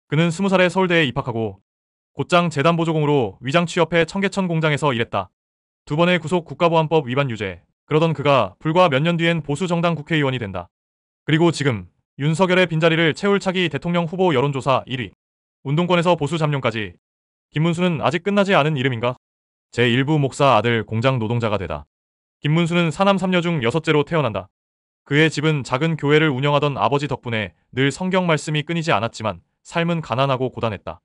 그는 20살에 서울대에 입학하고 곧장 재단보조공으로 위장 취업해 청계천 공장에서 일했다. 두 번의 구속 국가보안법 위반 유죄. 그러던 그가 불과 몇 년 뒤엔 보수 정당 국회의원이 된다. 그리고 지금 윤석열의 빈자리를 채울 차기 대통령 후보 여론조사 1위. 운동권에서 보수 잠룡까지. 김문수는 아직 끝나지 않은 이름인가? 제1부 목사 아들 공장 노동자가 되다. 김문수는 사남 3녀 중 여섯째로 태어난다. 그의 집은 작은 교회를 운영하던 아버지 덕분에 늘 성경 말씀이 끊이지 않았지만 삶은 가난하고 고단했다.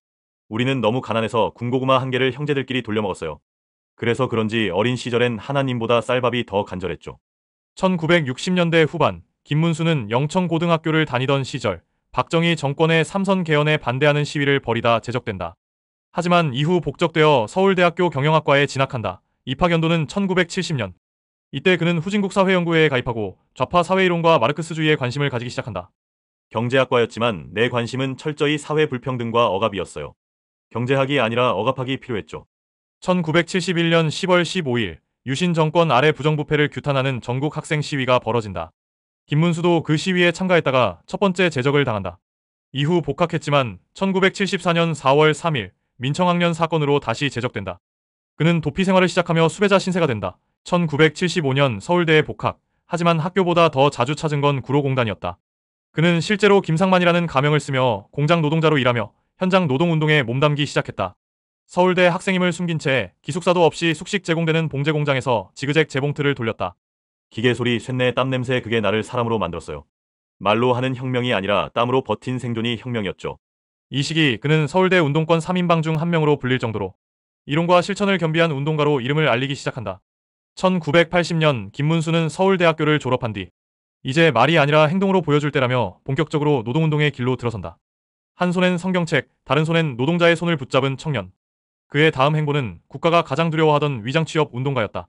우리는 너무 가난해서 군고구마 한 개를 형제들끼리 돌려 먹었어요. 그래서 그런지 어린 시절엔 하나님보다 쌀밥이 더 간절했죠. 1960년대 후반 김문수는 영천고등학교를 다니던 시절 박정희 정권의 삼선 개헌에 반대하는 시위를 벌이다 제적된다. 하지만 이후 복적되어 서울대학교 경영학과에 진학한다. 입학 연도는 1970년. 이때 그는 후진국사회연구회에 가입하고 좌파 사회이론과 마르크스주의에 관심을 가지기 시작한다. 경제학과였지만 내 관심은 철저히 사회 불평등과 억압이었어요. 경제학이 아니라 억압학이 필요했죠. 1971년 10월 15일 유신 정권 아래 부정부패를 규탄하는 전국 학생 시위가 벌어진다. 김문수도 그 시위에 참가했다가 첫 번째 제적을 당한다. 이후 복학했지만 1974년 4월 3일 민청학년 사건으로 다시 제적된다. 그는 도피 생활을 시작하며 수배자 신세가 된다. 1975년 서울대에 복학. 하지만 학교보다 더 자주 찾은 건 구로공단이었다. 그는 실제로 김상만이라는 가명을 쓰며 공장 노동자로 일하며 현장 노동운동에 몸담기 시작했다. 서울대 학생임을 숨긴 채 기숙사도 없이 숙식 제공되는 봉제 공장에서 지그잭 재봉틀을 돌렸다. 기계 소리, 쇳내, 땀 냄새 그게 나를 사람으로 만들었어요. 말로 하는 혁명이 아니라 땀으로 버틴 생존이 혁명이었죠. 이 시기 그는 서울대 운동권 3인방 중 한 명으로 불릴 정도로 이론과 실천을 겸비한 운동가로 이름을 알리기 시작한다. 1980년 김문수는 서울대학교를 졸업한 뒤 이제 말이 아니라 행동으로 보여줄 때라며 본격적으로 노동운동의 길로 들어선다. 한 손엔 성경책, 다른 손엔 노동자의 손을 붙잡은 청년. 그의 다음 행보는 국가가 가장 두려워하던 위장취업 운동가였다.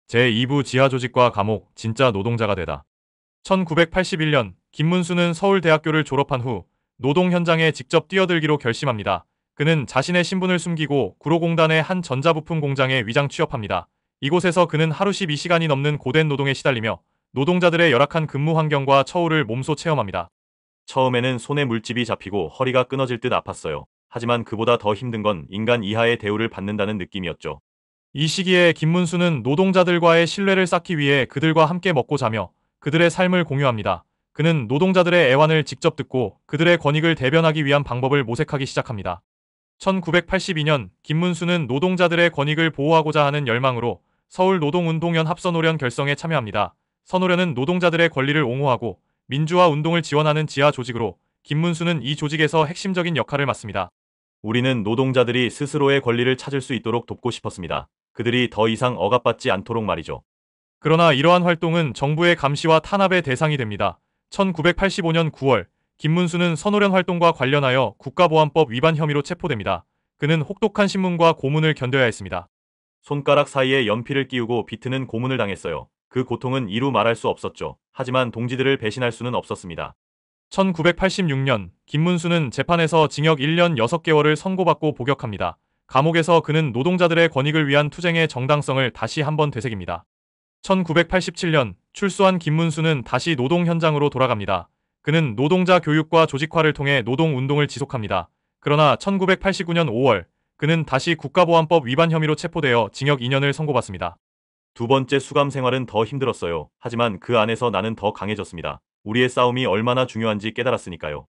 제2부 지하조직과 감옥, 진짜 노동자가 되다. 1981년 김문수는 서울대학교를 졸업한 후 노동 현장에 직접 뛰어들기로 결심합니다. 그는 자신의 신분을 숨기고 구로공단의 한 전자부품 공장에 위장 취업합니다. 이곳에서 그는 하루 12시간이 넘는 고된 노동에 시달리며 노동자들의 열악한 근무 환경과 처우를 몸소 체험합니다. 처음에는 손에 물집이 잡히고 허리가 끊어질 듯 아팠어요. 하지만 그보다 더 힘든 건 인간 이하의 대우를 받는다는 느낌이었죠. 이 시기에 김문수는 노동자들과의 신뢰를 쌓기 위해 그들과 함께 먹고 자며 그들의 삶을 공유합니다. 그는 노동자들의 애환을 직접 듣고 그들의 권익을 대변하기 위한 방법을 모색하기 시작합니다. 1982년 김문수는 노동자들의 권익을 보호하고자 하는 열망으로 서울노동운동연 합선호련 결성에 참여합니다. 선호련은 노동자들의 권리를 옹호하고 민주화 운동을 지원하는 지하 조직으로 김문수는 이 조직에서 핵심적인 역할을 맡습니다. 우리는 노동자들이 스스로의 권리를 찾을 수 있도록 돕고 싶었습니다. 그들이 더 이상 억압받지 않도록 말이죠. 그러나 이러한 활동은 정부의 감시와 탄압의 대상이 됩니다. 1985년 9월 김문수는 선호련 활동과 관련하여 국가보안법 위반 혐의로 체포됩니다. 그는 혹독한 신문과 고문을 견뎌야 했습니다. 손가락 사이에 연필을 끼우고 비트는 고문을 당했어요. 그 고통은 이루 말할 수 없었죠. 하지만 동지들을 배신할 수는 없었습니다. 1986년 김문수는 재판에서 징역 1년 6개월을 선고받고 복역합니다. 감옥에서 그는 노동자들의 권익을 위한 투쟁의 정당성을 다시 한번 되새깁니다. 1987년 출소한 김문수는 다시 노동 현장으로 돌아갑니다. 그는 노동자 교육과 조직화를 통해 노동운동을 지속합니다. 그러나 1989년 5월 그는 다시 국가보안법 위반 혐의로 체포되어 징역 2년을 선고받습니다. 두 번째 수감 생활은 더 힘들었어요. 하지만 그 안에서 나는 더 강해졌습니다. 우리의 싸움이 얼마나 중요한지 깨달았으니까요.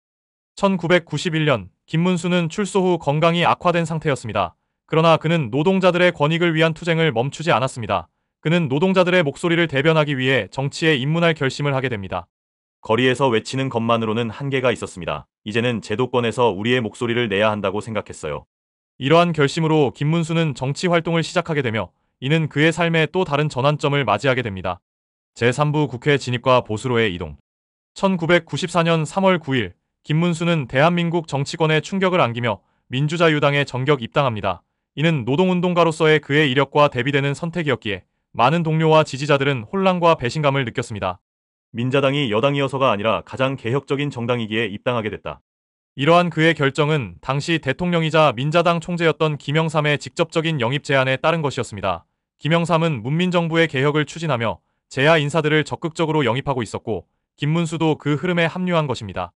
1991년 김문수는 출소 후 건강이 악화된 상태였습니다. 그러나 그는 노동자들의 권익을 위한 투쟁을 멈추지 않았습니다. 그는 노동자들의 목소리를 대변하기 위해 정치에 입문할 결심을 하게 됩니다. 거리에서 외치는 것만으로는 한계가 있었습니다. 이제는 제도권에서 우리의 목소리를 내야 한다고 생각했어요. 이러한 결심으로 김문수는 정치 활동을 시작하게 되며 이는 그의 삶에 또 다른 전환점을 맞이하게 됩니다. 제3부 국회 진입과 보수로의 이동. 1994년 3월 9일 김문수는 대한민국 정치권에 충격을 안기며 민주자유당에 정격 입당합니다. 이는 노동운동가로서의 그의 이력과 대비되는 선택이었기에 많은 동료와 지지자들은 혼란과 배신감을 느꼈습니다. 민자당이 여당이어서가 아니라 가장 개혁적인 정당이기에 입당하게 됐다. 이러한 그의 결정은 당시 대통령이자 민자당 총재였던 김영삼의 직접적인 영입 제안에 따른 것이었습니다. 김영삼은 문민정부의 개혁을 추진하며 재야 인사들을 적극적으로 영입하고 있었고 김문수도 그 흐름에 합류한 것입니다.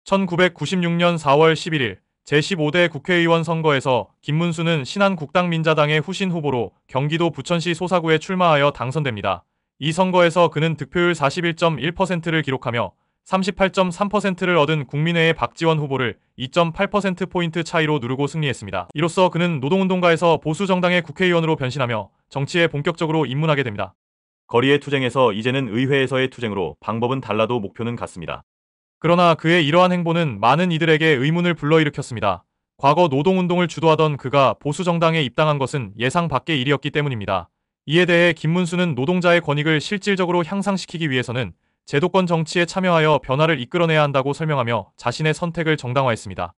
1996년 4월 11일 제15대 국회의원 선거에서 김문수는 신한국당민자당의 후신 후보로 경기도 부천시 소사구에 출마하여 당선됩니다. 이 선거에서 그는 득표율 41.1%를 기록하며 38.3%를 얻은 국민의회 박지원 후보를 2.8%포인트 차이로 누르고 승리했습니다. 이로써 그는 노동운동가에서 보수정당의 국회의원으로 변신하며 정치에 본격적으로 입문하게 됩니다. 거리의 투쟁에서 이제는 의회에서의 투쟁으로 방법은 달라도 목표는 같습니다. 그러나 그의 이러한 행보는 많은 이들에게 의문을 불러일으켰습니다. 과거 노동운동을 주도하던 그가 보수정당에 입당한 것은 예상 밖의 일이었기 때문입니다. 이에 대해 김문수는 노동자의 권익을 실질적으로 향상시키기 위해서는 제도권 정치에 참여하여 변화를 이끌어내야 한다고 설명하며 자신의 선택을 정당화했습니다.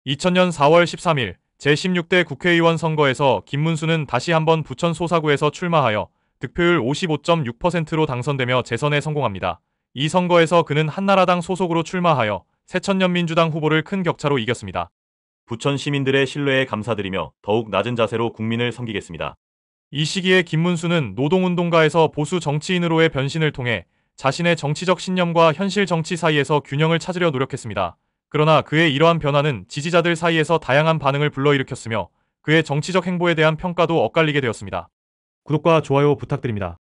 2000년 4월 13일 제16대 국회의원 선거에서 김문수는 다시 한번 부천 소사구에서 출마하여 득표율 55.6%로 당선되며 재선에 성공합니다. 이 선거에서 그는 한나라당 소속으로 출마하여 새천년민주당 후보를 큰 격차로 이겼습니다. 부천 시민들의 신뢰에 감사드리며 더욱 낮은 자세로 국민을 섬기겠습니다. 이 시기에 김문수는 노동운동가에서 보수 정치인으로의 변신을 통해 자신의 정치적 신념과 현실 정치 사이에서 균형을 찾으려 노력했습니다. 그러나 그의 이러한 변화는 지지자들 사이에서 다양한 반응을 불러일으켰으며 그의 정치적 행보에 대한 평가도 엇갈리게 되었습니다. 구독과 좋아요 부탁드립니다.